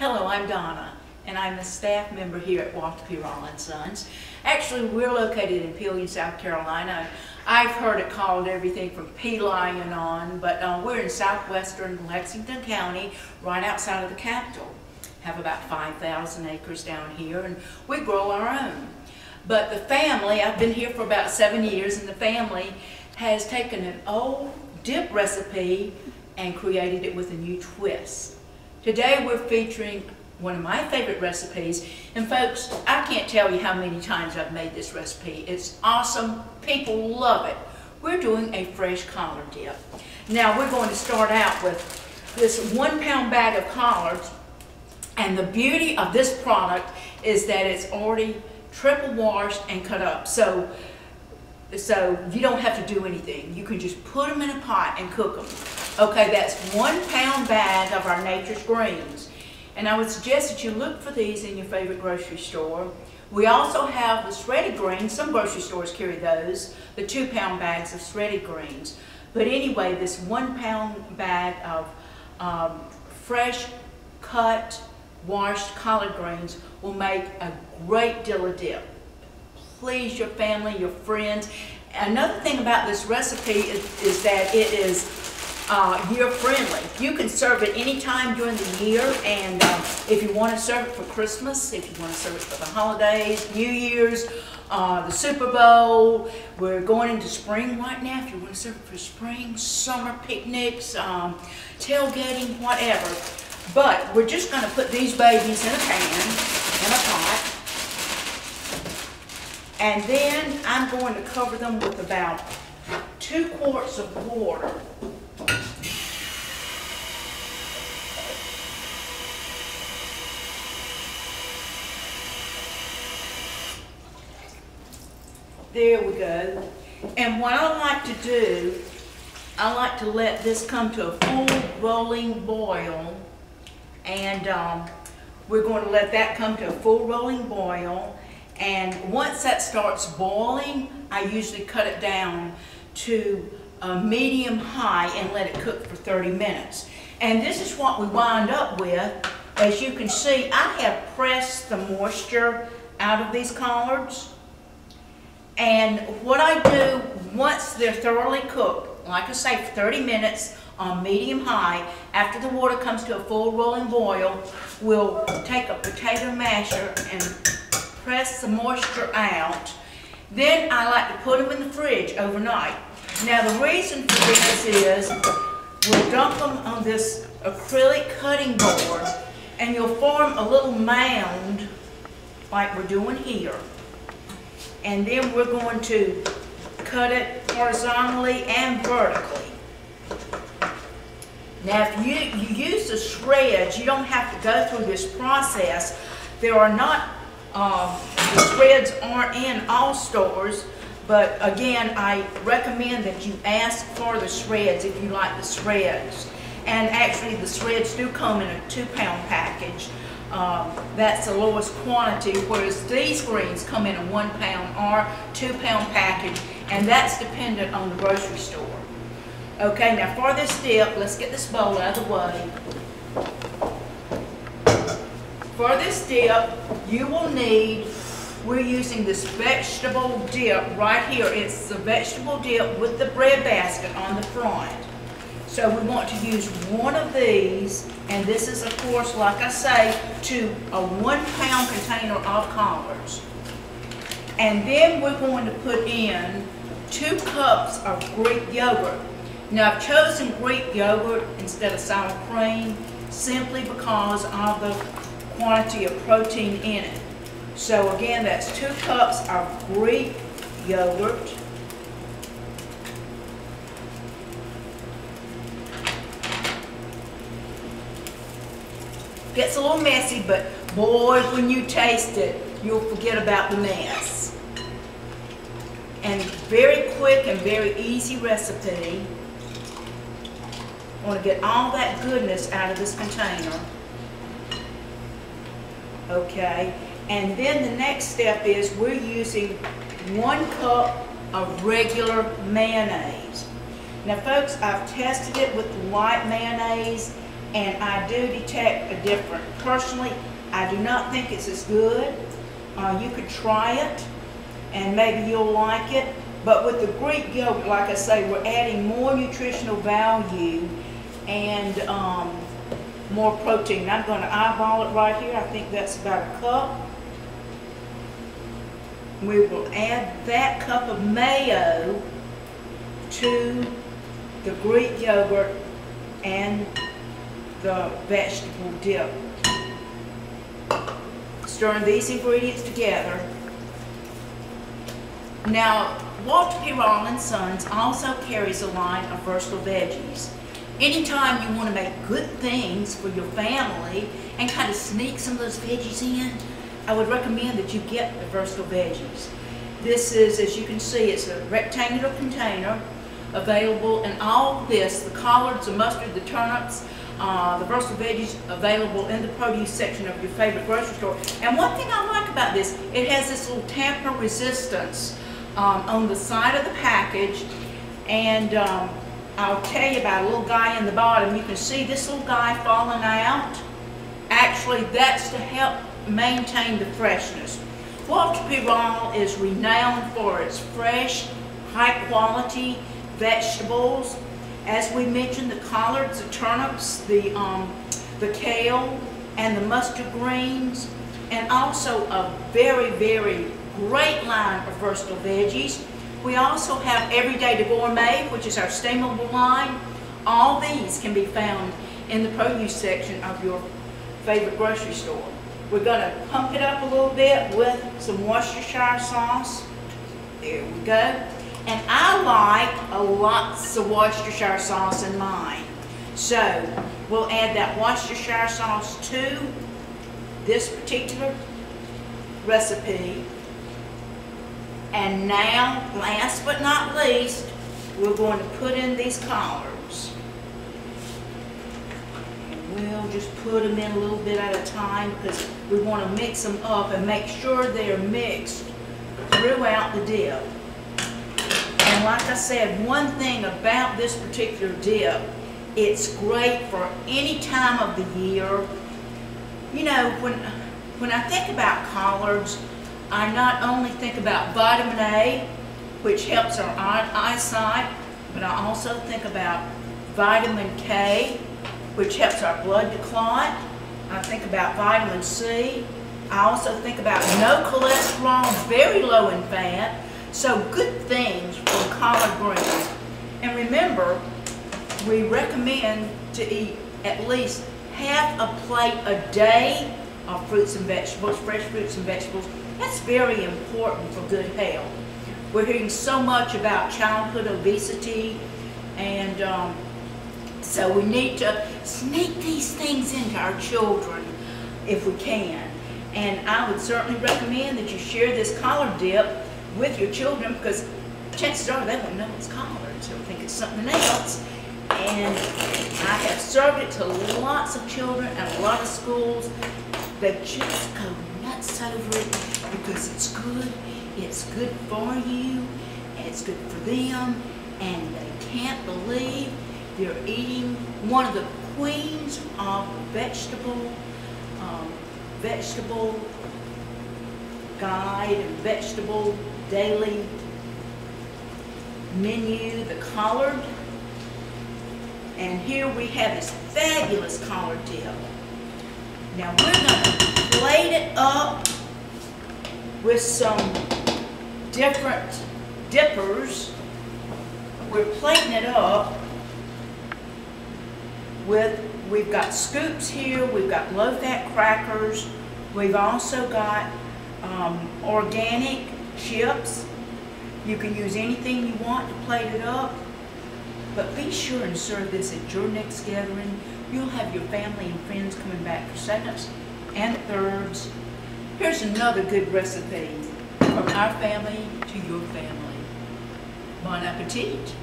Hello, I'm Donna, and I'm a staff member here at WPR Sons. Actually, we're located in Peoria, South Carolina. I've heard it called everything from pea lion on, but we're in southwestern Lexington County, right outside of the capital. Have about 5,000 acres down here, and we grow our own. But the family, I've been here for about 7 years, and the family has taken an old dip recipe and created it with a new twist. Today we're featuring one of my favorite recipes, and folks, I can't tell you how many times I've made this recipe. It's awesome. People love it. We're doing a fresh collard dip. Now we're going to start out with this 1 pound bag of collards, and the beauty of this product is that it's already triple washed and cut up. So you don't have to do anything. You can just put them in a pot and cook them. Okay, that's 1 pound bag of our nature's greens. And I would suggest that you look for these in your favorite grocery store. We also have the shredded greens. Some grocery stores carry those, the 2 pound bags of shredded greens. But anyway, this 1 pound bag of fresh cut, washed collard greens will make a great deal of dip. Please your family, your friends. Another thing about this recipe is that it is year friendly. You can serve it any time during the year, and if you want to serve it for Christmas, if you want to serve it for the holidays, New Year's, the Super Bowl, we're going into spring right now. If you want to serve it for spring, summer picnics, tailgating, whatever. But we're just going to put these babies in a pan, in a pot. And then I'm going to cover them with about 2 quarts of water. There we go. And what I like to do, I like to let this come to a full rolling boil. And we're going to let that come to a full rolling boil. And once that starts boiling, I usually cut it down to a medium high and let it cook for 30 minutes. And this is what we wind up with. As you can see, I have pressed the moisture out of these collards. And what I do, once they're thoroughly cooked, like I say, for 30 minutes on medium high, after the water comes to a full rolling boil, we'll take a potato masher and press the moisture out. Then I like to put them in the fridge overnight. Now the reason for this is we'll dump them on this acrylic cutting board, and you'll form a little mound like we're doing here. And then we're going to cut it horizontally and vertically. Now if you use the shreds, you don't have to go through this process. There are not the shreds aren't in all stores, but again, I recommend that you ask for the shreds if you like the shreds. And actually, the shreds do come in a 2 pound package. That's the lowest quantity, whereas these greens come in a 1 pound or 2 pound package, and that's dependent on the grocery store. Okay, now for this dip, let's get this bowl out of the way. For this dip, you will need, we're using this vegetable dip right here. It's the vegetable dip with the bread basket on the front. So we want to use one of these, and this is of course, like I say, to a 1 pound container of collards. And then we're going to put in 2 cups of Greek yogurt. Now I've chosen Greek yogurt instead of sour cream simply because of the quantity of protein in it. So again, that's 2 cups of Greek yogurt. Gets a little messy, but boy, when you taste it, you'll forget about the mess. And very quick and very easy recipe. I want to get all that goodness out of this container. Okay, and then the next step is we're using 1 cup of regular mayonnaise. Now folks, I've tested it with the white mayonnaise, and I do detect a difference. Personally, I do not think it's as good. You could try it, and maybe you'll like it. But with the Greek yogurt, like I say, we're adding more nutritional value and more protein. I'm going to eyeball it right here. I think that's about a cup. We will add that cup of mayo to the Greek yogurt and the vegetable dip. Stirring these ingredients together. Now, Walter P. Rollins Sons also carries a line of versatile veggies. Anytime you want to make good things for your family and kind of sneak some of those veggies in, I would recommend that you get the versatile veggies. This is, as you can see, it's a rectangular container available, and all this, the collards, the mustard, the turnips, the versatile veggies available in the produce section of your favorite grocery store. And one thing I like about this, it has this little tamper resistance on the side of the package, and I'll tell you about a little guy in the bottom. You can see this little guy falling out. Actually, that's to help maintain the freshness. Walter P. Rollins is renowned for its fresh, high-quality vegetables. As we mentioned, the collards, the turnips, the kale, and the mustard greens, and also a very, very great line of versatile veggies. We also have Everyday to Gourmet, which is our steamable line. All these can be found in the produce section of your favorite grocery store. We're going to pump it up a little bit with some Worcestershire sauce. There we go. And I like lots of Worcestershire sauce in mine. So we'll add that Worcestershire sauce to this particular recipe. And now, last but not least, we're going to put in these collards. And we'll just put them in a little bit at a time because we want to mix them up and make sure they're mixed throughout the dip. And like I said, one thing about this particular dip, it's great for any time of the year. You know, when I think about collards, I not only think about vitamin A, which helps our eyesight, but I also think about vitamin K, which helps our blood to clot. I think about vitamin C. I also think about no cholesterol, very low in fat. So good things from collard greens. And remember, we recommend to eat at least half a plate a day of fruits and vegetables, fresh fruits and vegetables. That's very important for good health. We're hearing so much about childhood obesity, and so we need to sneak these things into our children if we can. And I would certainly recommend that you share this collard dip with your children, because chances are they won't know it's collards. They'll think it's something else. And I have served it to lots of children at a lot of schools. They just go nuts over it because it's good for you, it's good for them, and they can't believe they're eating one of the queens of vegetable guide and vegetable daily menu, the collard. And here we have this fabulous collard dip. Now we're going to plate it up with some different dippers. We're plating it up with, we've got scoops here, we've got low-fat crackers, we've also got organic chips. You can use anything you want to plate it up, but be sure and serve this at your next gathering. You'll have your family and friends coming back for seconds and thirds. Here's another good recipe from our family to your family. Bon appetit!